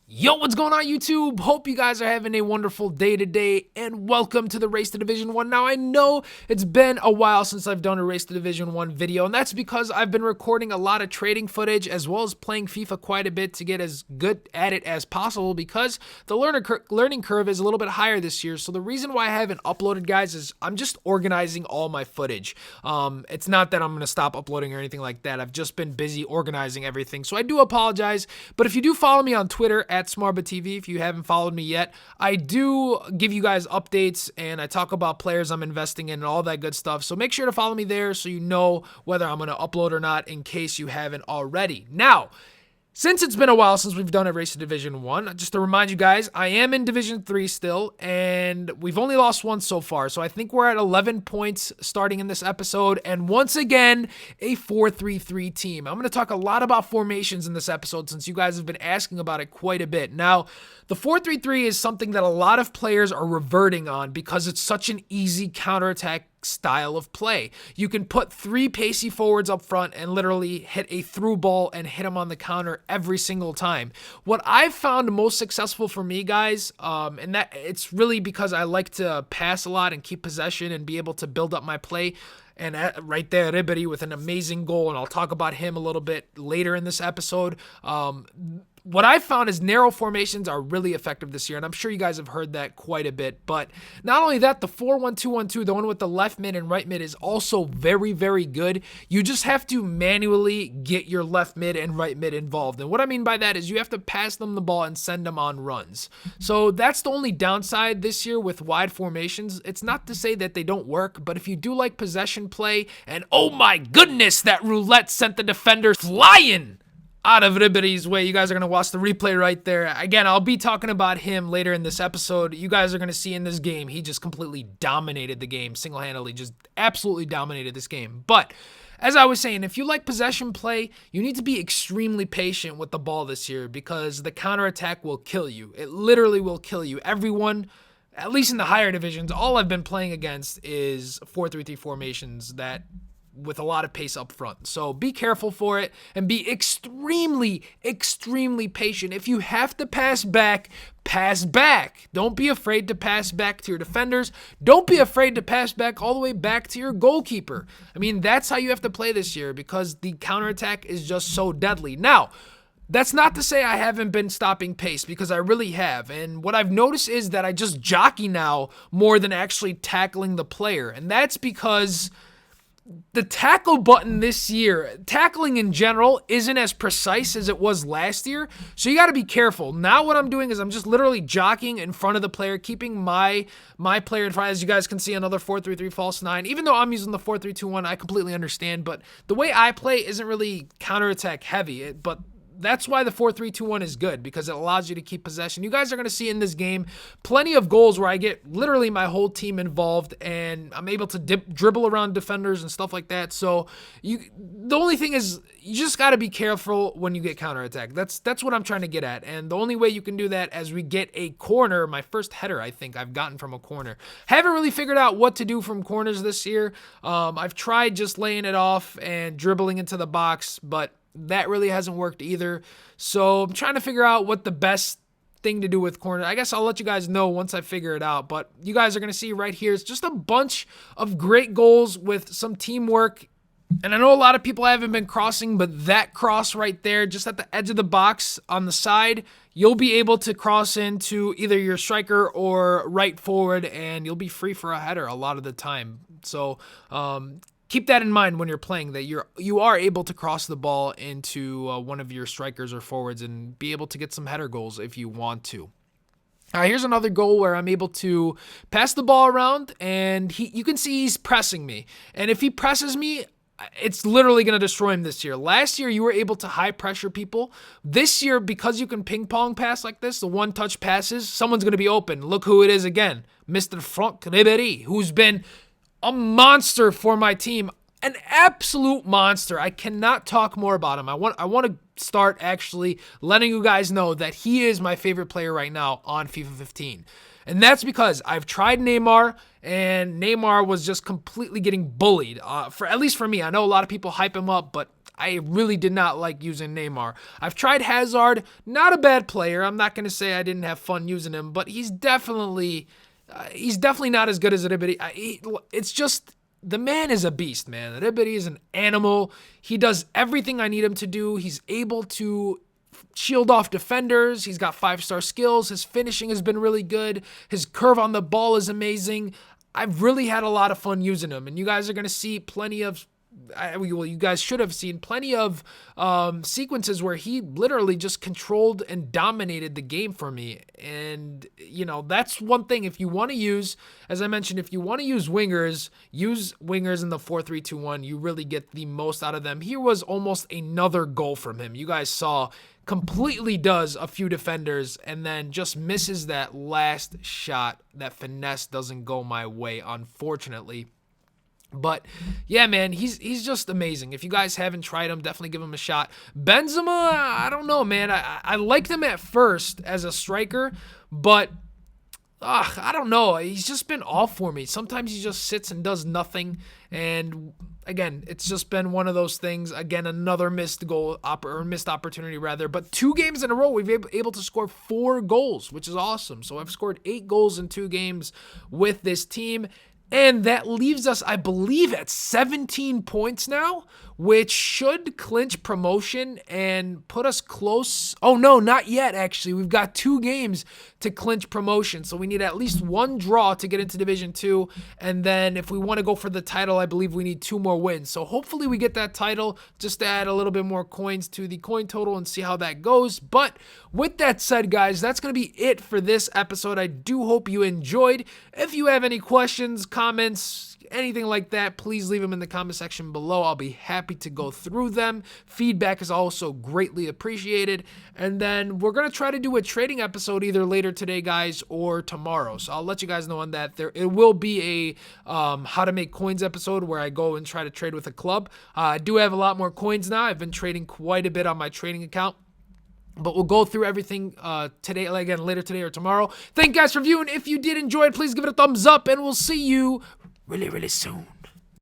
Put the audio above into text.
Yo, what's going on YouTube? Hope you guys are having a wonderful day today, and welcome to the Race to Division 1. Now, I know it's been a while since I've done a Race to Division 1 video, and that's because I've been recording a lot of trading footage as well as playing FIFA quite a bit to get as good at it as possible because the learning curve is a little bit higher this year. So the reason why I haven't uploaded, guys, is I'm just organizing all my footage. It's not that I'm going to stop uploading or anything like that. I've just been busy organizing everything, so I do apologize. But if you do follow me on Twitter at SmartButTV, if you haven't followed me yet, I do give you guys updates and I talk about players I'm investing in and all that good stuff. So make sure to follow me there so you know whether I'm going to upload or not in case you haven't already. Now, since it's been a while since we've done a Race to Division 1, just to remind you guys, I am in Division 3 still, and we've only lost once so far. So I think we're at 11 points starting in this episode, and once again, a 4-3-3 team. I'm going to talk a lot about formations in this episode since you guys have been asking about it quite a bit. Now, the 4-3-3 is something that a lot of players are reverting on because it's such an easy counterattack style of play. You can put three pacey forwards up front and literally hit a through ball and hit them on the counter every single time. What I've found most successful for me, guys, and that it's really because I like to pass a lot and keep possession and be able to build up my play. And right there, Ribery with an amazing goal, and I'll talk about him a little bit later in this episode. What I've found is narrow formations are really effective this year, and I'm sure you guys have heard that quite a bit. But not only that, the 4-1-2-1-2, the one with the left mid and right mid, is also very, very good. You just have to manually get your left mid and right mid involved. And what I mean by that is you have to pass them the ball and send them on runs. So that's the only downside this year with wide formations. It's not to say that they don't work, but if you do like possession play, and oh my goodness, that roulette sent the defender flying out of Ribery's way. You guys are going to watch the replay right there. Again, I'll be talking about him later in this episode. You guys are going to see in this game, he just completely dominated the game, single-handedly, just absolutely dominated this game. But as I was saying, if you like possession play, you need to be extremely patient with the ball this year because the counterattack will kill you. It literally will kill you. Everyone, at least in the higher divisions, all I've been playing against is 4-3-3 formations that with a lot of pace up front. So be careful for it and be extremely, extremely patient. If you have to pass back, pass back. Don't be afraid to pass back to your defenders. Don't be afraid to pass back all the way back to your goalkeeper. I mean, that's how you have to play this year because the counterattack is just so deadly. Now, that's not to say I haven't been stopping pace because I really have. And what I've noticed is that I just jockey now more than actually tackling the player. And that's because the tackle button this year, tackling in general, isn't as precise as it was last year. So you got to be careful. Now what I'm doing is I'm just literally jockeying in front of the player, keeping my player in front. As you guys can see, another 4-3-3 false 9. Even though I'm using the 4-3-2-1, I completely understand. But the way I play isn't really counterattack heavy. But that's why the 4-3-2-1 is good because it allows you to keep possession. You guys are going to see in this game plenty of goals where I get literally my whole team involved and I'm able to dribble around defenders and stuff like that. So the only thing is you just got to be careful when you get counterattack. That's what I'm trying to get at. And the only way you can do that as we get a corner, my first header I think I've gotten from a corner. Haven't really figured out what to do from corners this year. I've tried just laying it off and dribbling into the box, but that really hasn't worked either. So I'm trying to figure out what the best thing to do with corner. I guess I'll let you guys know once I figure it out. But you guys are going to see right here, it's just a bunch of great goals with some teamwork. And I know a lot of people haven't been crossing, but that cross right there, just at the edge of the box on the side, you'll be able to cross into either your striker or right forward, and you'll be free for a header a lot of the time. So, keep that in mind when you're playing, that you are able to cross the ball into one of your strikers or forwards and be able to get some header goals if you want to. Here's another goal where I'm able to pass the ball around, and you can see he's pressing me. And if he presses me, it's literally going to destroy him this year. Last year, you were able to high pressure people. This year, because you can ping pong pass like this, the one touch passes, someone's going to be open. Look who it is again, Mr. Franck Ribery, who's been a monster for my team, an absolute monster. I cannot talk more about him. I want to start actually letting you guys know that he is my favorite player right now on FIFA 15. And that's because I've tried Neymar, and Neymar was just completely getting bullied. At least for me. I know a lot of people hype him up, but I really did not like using Neymar. I've tried Hazard, not a bad player. I'm not going to say I didn't have fun using him, but he's definitely not as good as Ribery. It's just, the man is a beast, man. Ribery is an animal. He does everything I need him to do. He's able to shield off defenders. He's got 5-star skills. His finishing has been really good. His curve on the ball is amazing. I've really had a lot of fun using him, and you guys are going to see plenty of, you guys should have seen plenty of sequences where he literally just controlled and dominated the game for me. And, that's one thing. If you want to use, as I mentioned, if you want to use wingers in the 4-3-2-1. You really get the most out of them. Here was almost another goal from him. You guys saw, completely does a few defenders and then just misses that last shot. That finesse doesn't go my way, unfortunately. But yeah, man, he's just amazing. If you guys haven't tried him, definitely give him a shot. Benzema, I don't know, man. I liked him at first as a striker, but I don't know. He's just been off for me. Sometimes he just sits and does nothing. And again, it's just been one of those things. Again, another missed opportunity rather. But 2 games in a row, we've been able to score 4 goals, which is awesome. So I've scored 8 goals in 2 games with this team. And that leaves us, I believe, at 17 points now, which should clinch promotion and put us close. Oh, no, not yet, actually. We've got 2 games to clinch promotion. So we need at least 1 draw to get into Division 2. And then if we want to go for the title, I believe we need 2 more wins. So hopefully we get that title, just to add a little bit more coins to the coin total and see how that goes. But with that said, guys, that's going to be it for this episode. I do hope you enjoyed. If you have any questions, comments, anything like that, please leave them in the comment section below. I'll be happy to go through them. Feedback is also greatly appreciated. And then we're going to try to do a trading episode either later today, guys, or tomorrow. So I'll let you guys know on that. It will be a how to make coins episode where I go and try to trade with a club. I do have a lot more coins now. I've been trading quite a bit on my trading account. But we'll go through everything today, again, later today or tomorrow. Thank you guys for viewing. If you did enjoy it, please give it a thumbs up, and we'll see you really, really soon.